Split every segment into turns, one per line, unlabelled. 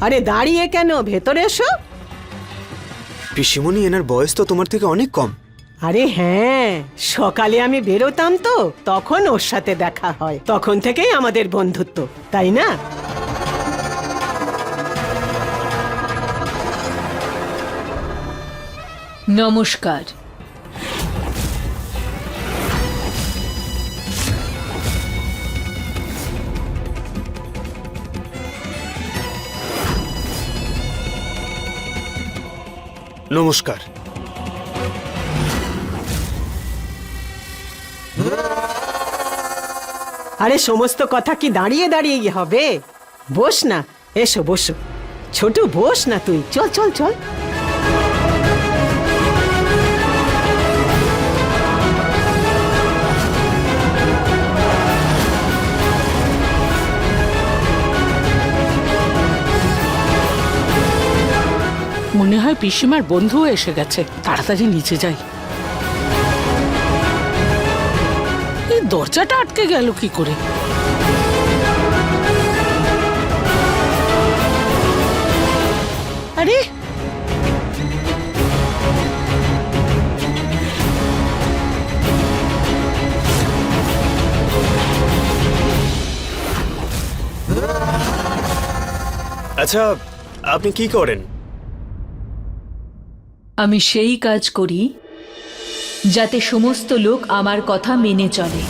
আরে দাঁড়িয়ে কেন, ভেতরে এসো।
পিসিমণি, এনার বয়স তো তোমার থেকে অনেক কম।
আরে হ্যাঁ, সকালে আমি বেরোতাম তো, তখন ওর সাথে দেখা হয়, তখন থেকেই আমাদের বন্ধুত্ব, তাই না?
নমস্কার।
নমস্কার।
আরে সমস্ত কথা কি দাঁড়িয়ে দাঁড়িয়ে হবে? বস না, এসো বসো। ছোটু বস না তুই, চল চল চল।
মনে হয় পিসিমার বন্ধু এসে গেছে, তাড়াতাড়ি নিচে যাই। এই দরজাটা আটকে গেল কি করে? আরে
আচ্ছা, আপনি কি করেন?
আমি সেই কাজ করি যাতে সমস্ত লোক আমার কথা মেনে চলে।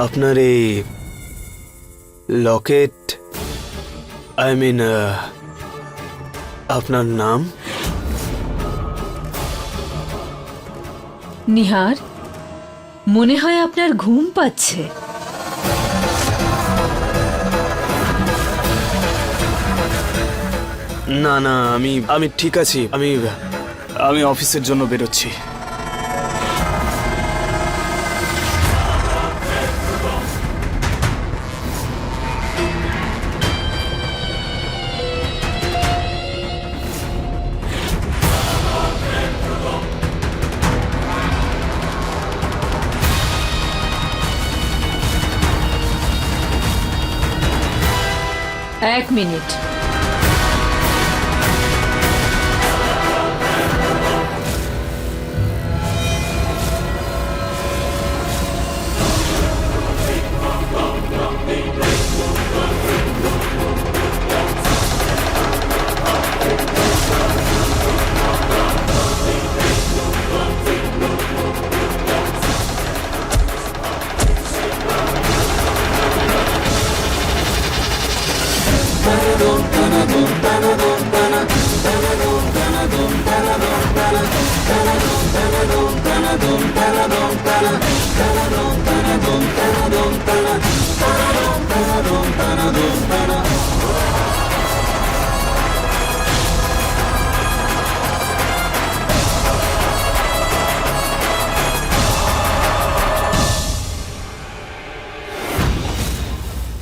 আপনার এই লকেট, আপনার নাম?
নিহার, মনে হয় আপনার ঘুম পাচ্ছে।
না না, আমি ঠিক আছি। আমি অফিসের জন্য বেরোচ্ছি।
এক মিনিট।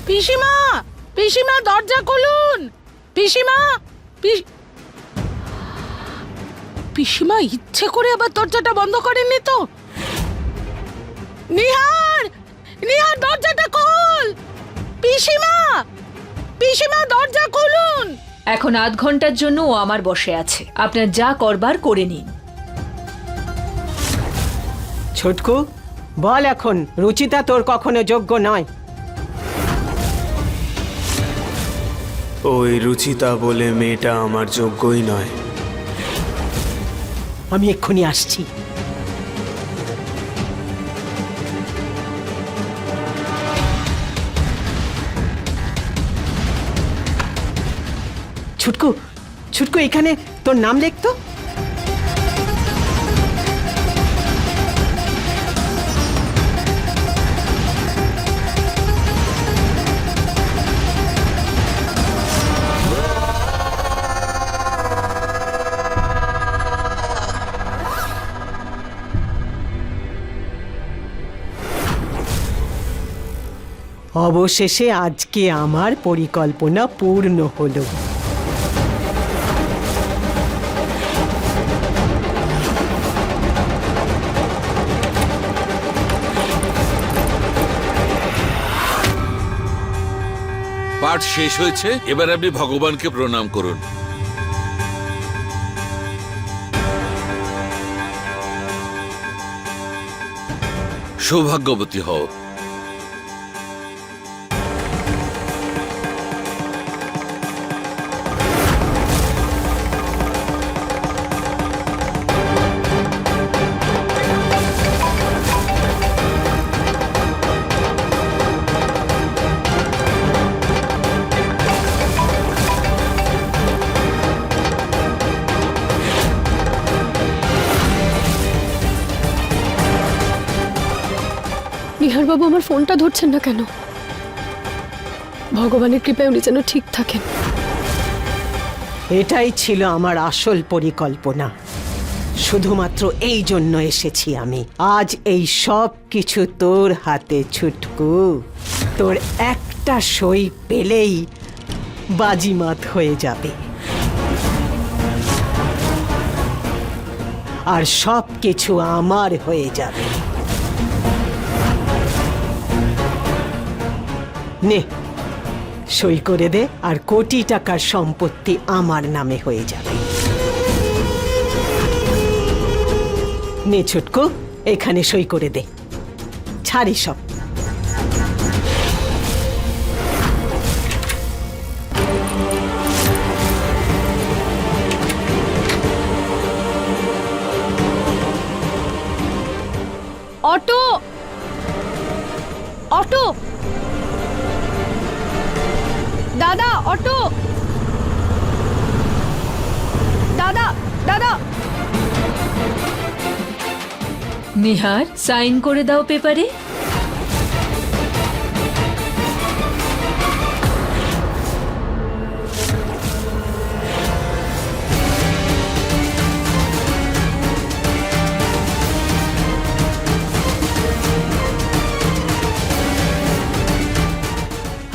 পিসিমা, পিসিমা দরজা খুলুন। পিসিমা, পিসিমা ইচ্ছে করে আবার দরজাটা বন্ধ করেননি তো? নিহার, নিহার দরজাটা খোল। পিসিমা, পিসিমা দরজা খুলুন।
এখন আধ ঘন্টার জন্য ও আমার বসে আছে, আপনার যা করবার করে নিন।
ছোটকু বল, এখন রুচিতা তোর কখনো যোগ্য নয়?
ওই রুচিতা বলে মেয়েটা আমার যোগ্যই নয়।
আমি এক্ষুনি আসছি। ছুটকু, ছুটকু এখানে তোর নাম লিখতো। অবশেষে আজকে আমার পরিকল্পনা পূর্ণ হলো।
পাঠ শেষ হয়েছে, এবার আপনি ভগবানকে প্রণাম করুন। সৌভাগ্যবতী হও।
নিহার বাবু আমার ফোনটা ধরছেন না কেন? ভগবানের কৃপায় উনি যেন ঠিক থাকেন।
এটাই ছিল আমার আসল পরিকল্পনা। শুধুমাত্র এই জন্য এসেছি আমি। আজ এই সব কিছু তোর হাতে, ছুটকু। তোর একটা সই পেলেই বাজিমাত হয়ে যাবে, আর সব কিছু আমার হয়ে যাবে। নে, সই করে দে, আর কোটি টাকার সম্পত্তি আমার নামে হয়ে যাবে। নে ছুটকু, এখানে সই করে দে। ছাড়ি সব।
অটো, অটো, দাদা, অটো, দাদা, দাদা।
নিহার, সাইন করে দাও পেপারে।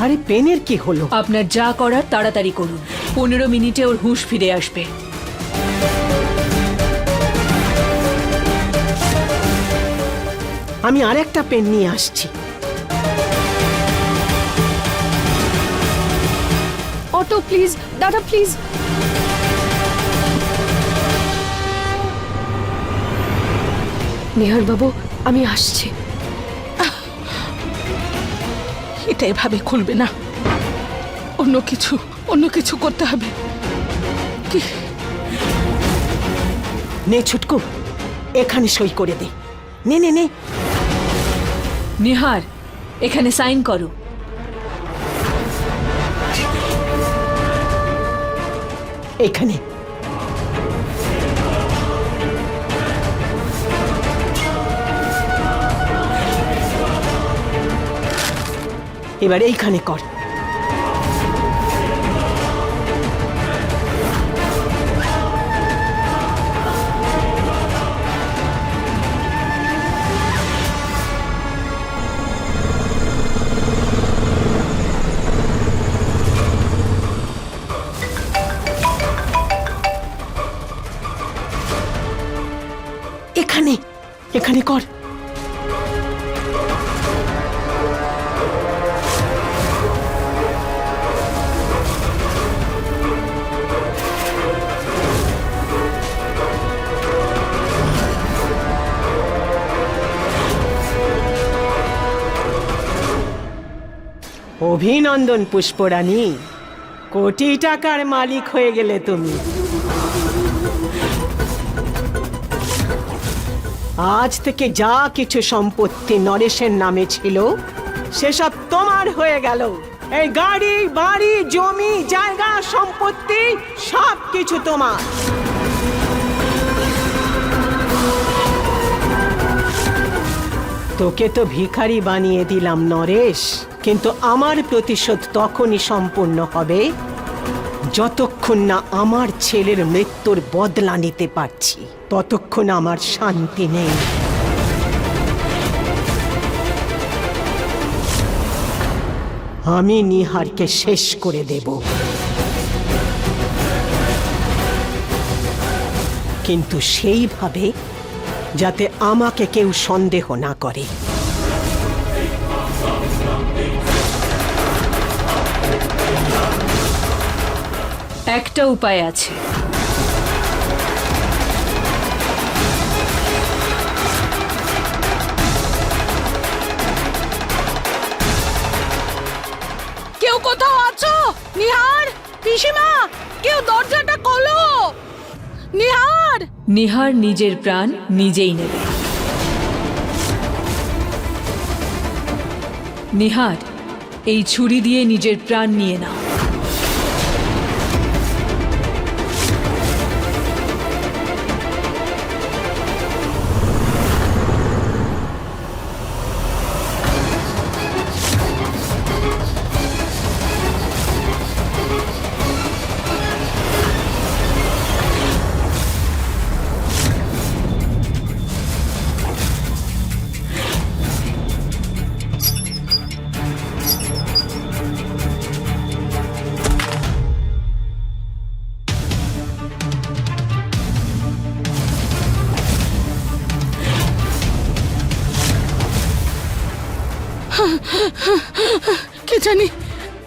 আরে পেনের কি হলো?
আপনার যা করার তাড়াতাড়ি করুন। 15 মিনিটে ওর হুঁশ ফিরে আসবে।
আমি আরেকটা পেন নিয়ে আসছি।
অটো প্লিজ, দাদা প্লিজ। নিহার বাবু, আমি আসছি।
এটা এভাবে খুলবে না, অন্য কিছু করতে হবে। কি?
নে ছুটকু, এখানে সই করে দে। নে নে নে।
নিহার, এখানে সাইন করো।
এখানে। এবার এইখানে কর। এখানে, এখানে কর। অভিনন্দন পুষ্পরানী, কোটি টাকার মালিক হয়ে গেলে তুমি। আজ থেকে যা কিছু সম্পত্তি নরেশের নামে ছিল সেসব তোমার হয়ে গেল। এই গাড়ি, বাড়ি, জমি, জায়গা, সম্পত্তি সব কিছু তোমার। তোকে তো ভিখারি বানিয়ে দিলাম নরেশ, কিন্তু আমার প্রতিশোধ তখনই সম্পূর্ণ হবে যতক্ষণ না আমার ছেলের মৃত্যুর বদলা নিতে পারছি, ততক্ষণ আমার শান্তি নেই। আমি নিহারকে শেষ করে দেব। কিন্তু সেইভাবে যাতে আমাকে কেউ সন্দেহ না করে।
একটা উপায় আছে।
কেউ কোথাও আছো? নিহার, পিসিমা, কেউ দরজাটা খোলো। নিহার!
নিহার নিজের প্রাণ নিজেই নেবে। নিহার, এই ছুরি দিয়ে নিজের প্রাণ নিয়ে নাও।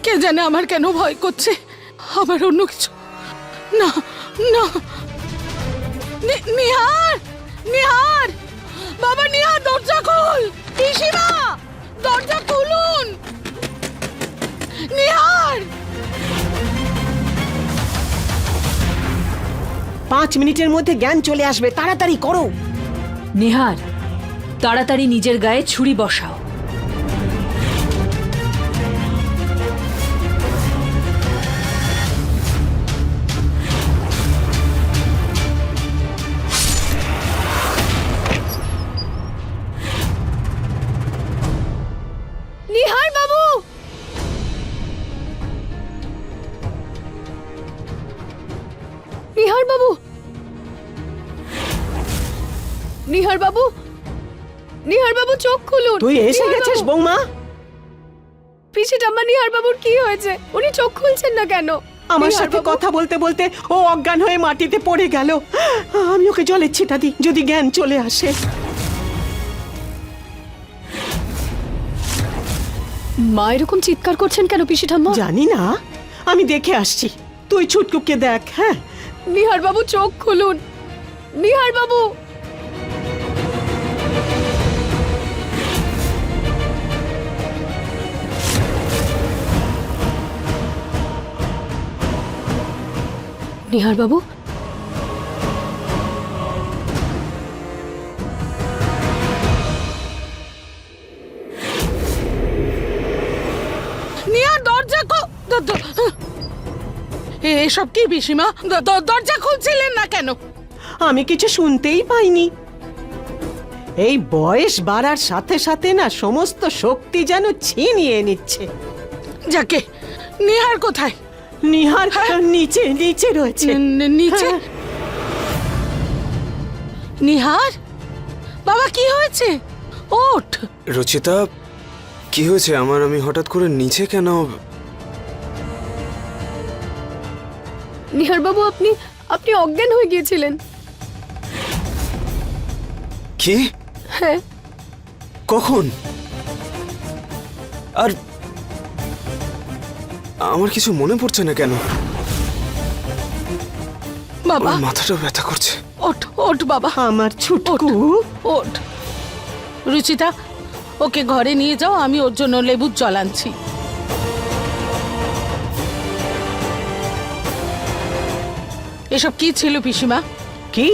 কে জানে আমার কেন ভয় করছে। আবার অন্য কিছু। না না, নিহার, নিহার, বাবা নিহার, দরজা খোল। পিসিমা, দরজা খুলুন। নিহার!
5 মিনিটের মধ্যে জ্ঞান চলে আসবে, তাড়াতাড়ি করো।
নিহার, তাড়াতাড়ি নিজের গায়ে ছুরি বসাও।
নিহার বাবু! নিহার বাবু! নিহার বাবু! নিহার বাবু, চোখ খুলুন।
তুই এসে
নিহার
গেছিস
বাবু!
বৌমা?
পিসি ঠাম্মা, নিহার বাবুর কি হয়েছে? উনি চোখ খুলছেন না কেন?
আমার
নিহার
সাথে
বাবু!
কথা বলতে বলতে ও অজ্ঞান হয়ে মাটিতে পড়ে গেল। আমি ওকে জলের ছিটা দিই, যদি জ্ঞান চলে আসে।
মা এরকম চিৎকার করছেন কেন পিসি ঠাম্মা?
জানি না, আমি দেখে আসছি। তুই ছুটকুকে দেখ। হ্যাঁ,
নিহার বাবু, চোখ খুলুন। নিহার বাবু! নিহার বাবু!
নিহার, দরজা এসব কি পিসিমা? দরজা খুলছিলেন না কেন?
আমি কিছু শুনতেই পাইনি। এই বয়স বাড়ার সাথে সাথে না সমস্ত শক্তি যেন ছিনিয়ে নিচ্ছে।
যাকে, নিহার কোথায়?
নিহার নিচে নিচে রয়েছে।
নিচে?
হ্যাঁ।
নিহার, বাবা কি হয়েছে? ওঠ।
রচিতা, কি হয়েছে আমার? আমি হঠাৎ করে নিচে কেন?
নিহার বাবু, আপনি অজ্ঞান হয়ে গিয়েছিলেন।
কি?
হ্যাঁ।
কখন? আর আমার কিছু মনে পড়ছে না কেন?
বাবা,
আমার মাথাটা ব্যথা করছে।
ওঠ ওঠ বাবা,
আমার ছুটকু।
ওঠ। রুচিতা, ওকে ঘরে নিয়ে যাও, আমি ওর জন্য লেবুর জল আনছি। এসব কি ছিল পিসিমা?
কি?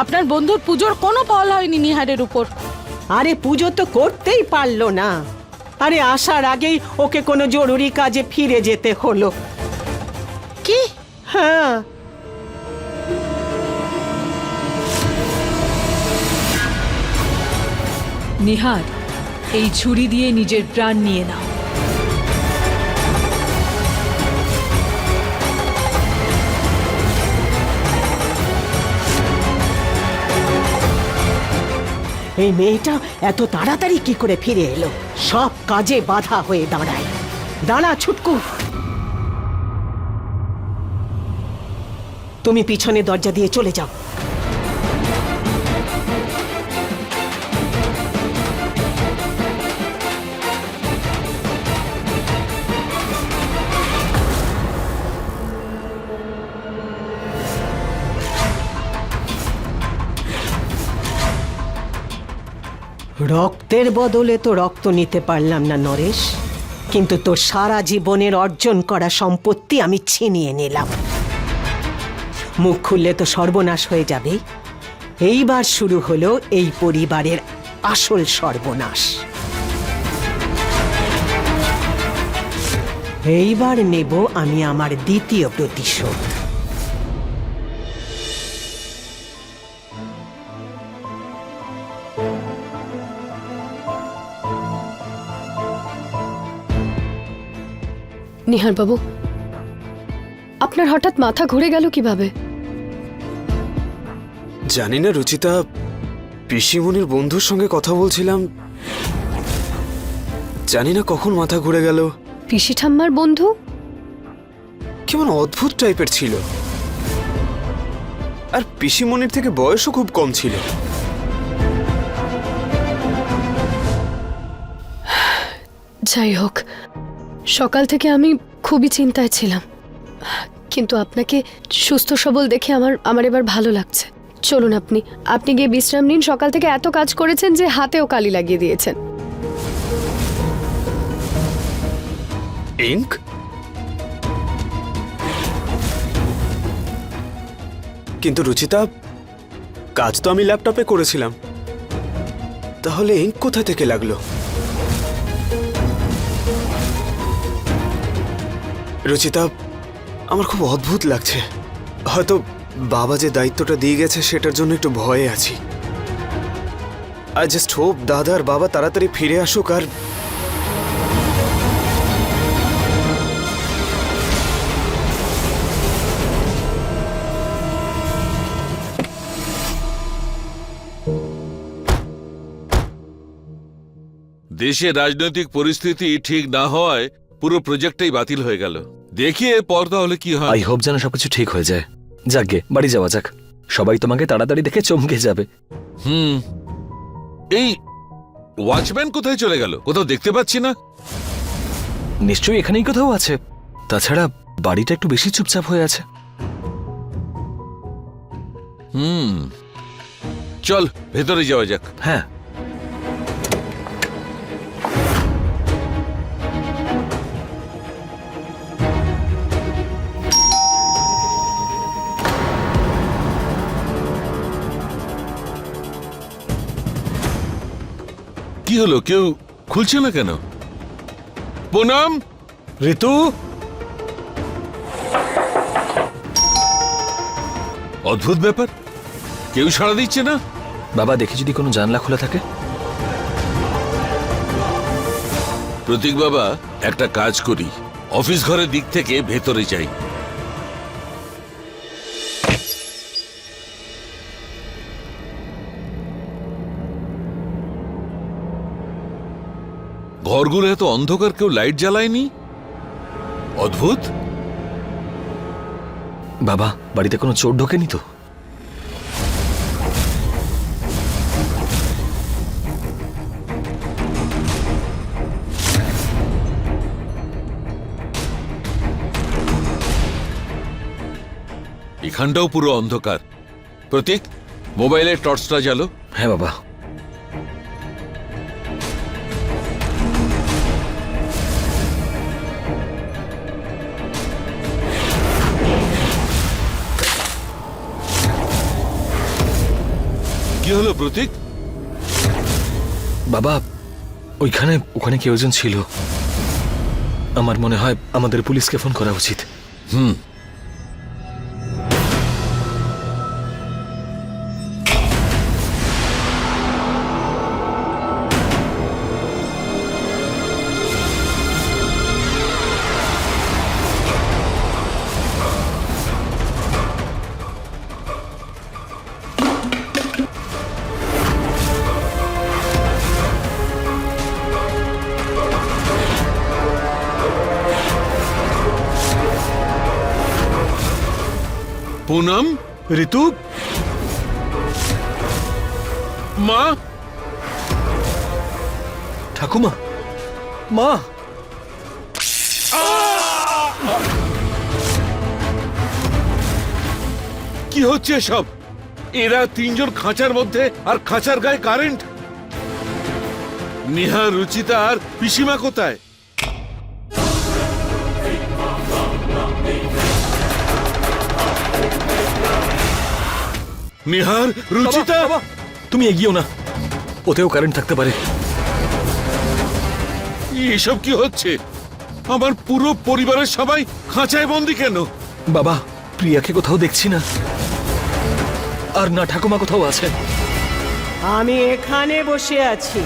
আপনার বন্ধুর পুজোর কোনো ফল হয়নি নিহারের উপর।
আরে পুজো তো করতেই পারলো না। আরে আসার আগেই ওকে কোনো জরুরি কাজে ফিরে যেতে হলো।
কি?
হ্যাঁ,
নিহার, এই ছুরি দিয়ে নিজের প্রাণ নিয়ে নাও।
এই মেয়েটা এত তাড়াতাড়ি কি করে ফিরে এলো? সব কাজে বাধা হয়ে দাঁড়ায়। দাঁড়া ছুটকু, তুমি পিছনে দরজা দিয়ে চলে যাও। রক্তের বদলে তো রক্ত নিতে পারলাম না নরেশ, কিন্তু তোর সারা জীবনের অর্জন করা সম্পত্তি আমি ছিনিয়ে নিলাম। মুখ খুললে তো সর্বনাশ হয়ে যাবে। এইবার শুরু হলো এই পরিবারের আসল সর্বনাশ। এইবার নেব আমি আমার দ্বিতীয় প্রতিশোধ।
নিহার বাবু, আপনার হঠাৎ মাথা ঘুরে গেল কিভাবে?
জানি না রুচিতা, পিসিমণির বন্ধুর সঙ্গে কথা বলছিলাম, জানি না কখন মাথা ঘুরে গেল।
পিসি ঠাম্মার বন্ধু?
কেমন অদ্ভুত টাইপের ছিল, আর পিসিমণির থেকে বয়সও খুব কম ছিল।
যাই হোক, সকাল থেকে আমি খুবই চিন্তায় ছিলাম, কিন্তু আপনাকে সুস্থ সবল দেখে আমার এবার ভালো লাগছে। চলুন, আপনি গিয়ে বিশ্রাম নিন। সকাল থেকে এত কাজ করেছেন যে হাতেও কালি লাগিয়ে দিয়েছেন।
ইঙ্ক? কিন্তু রুচিতা, কাজ তো আমি ল্যাপটপে করেছিলাম, তাহলে ইঙ্ক কোথা থেকে লাগলো? রুচিতা, আমার খুব অদ্ভুত লাগছে। হয়তো বাবা যে দায়িত্বটা দিয়ে গেছে সেটার জন্য একটু ভয়ে আছি। আই জাস্ট হোপ দাদা আর বাবা তাড়াতাড়ি ফিরে আসুক। আর
দেশে রাজনৈতিক পরিস্থিতি ঠিক না হওয়ায় পুরো প্রজেক্টটাই বাতিল হয়ে গেল। দেখি এরপর তাহলে কি হয়।
আই হোপ যেন সবকিছু ঠিক হয়ে যায়। যাকগে, বাড়ি যাওয়া যাক। সবাই তোমাকে তাড়াতাড়ি দেখে চমকে যাবে।
এই ওয়াচম্যান কোথায় চলে গেল? কোথাও দেখতে পাচ্ছি না।
নিশ্চয়ই এখানেই কোথাও আছে। তাছাড়া বাড়িটা একটু বেশি চুপচাপ হয়ে আছে।
চল ভেতরে যাওয়া যাক।
হ্যাঁ,
কি হলো, কেউ খুলছে না কেন? পুনম,
ঋতু,
অদ্ভুত ব্যাপার, কেউ সাড়া দিচ্ছে না।
বাবা দেখি যদি কোনো জানলা খোলা থাকে।
প্রতীক বাবা, একটা কাজ করি, অফিস ঘরের দিক থেকে ভেতরে যাই। ঘরগুলো এত অন্ধকার, কেউ লাইট জ্বালায়নি। অদ্ভুত।
বাবা, বাড়িতে কোনো চোর ঢোকেনি তো?
এখানটাও পুরো অন্ধকার। প্রতীক, মোবাইলের টর্চটা জ্বালো।
হ্যাঁ বাবা।
কি হলো প্রতীক?
বাবা, ওখানে কেউ একজন ছিল। আমার মনে হয় আমাদের পুলিশকে ফোন করা উচিত।
পুনম,
ঋতু,
মা,
ঠাকুমা, মা।
কি হচ্ছে সব? এরা তিনজন খাঁচার মধ্যে, আর খাঁচার গায়ে কারেন্ট। নেহা, রুচিতা আর পিসিমা কোথায়? নিহার, রুচিতা,
বাবা, তুমি এগিয়েও না, ওতেও কারেন্ট থাকতে পারে।
এসব কি হচ্ছে? আমার পুরো পরিবারের সবাই খাঁচায় বন্দি কেন?
বাবা, প্রিয়াকে কোথাও দেখছি না, আর না ঠাকুমা কোথাও আছে।
আমি এখানে বসে আছি,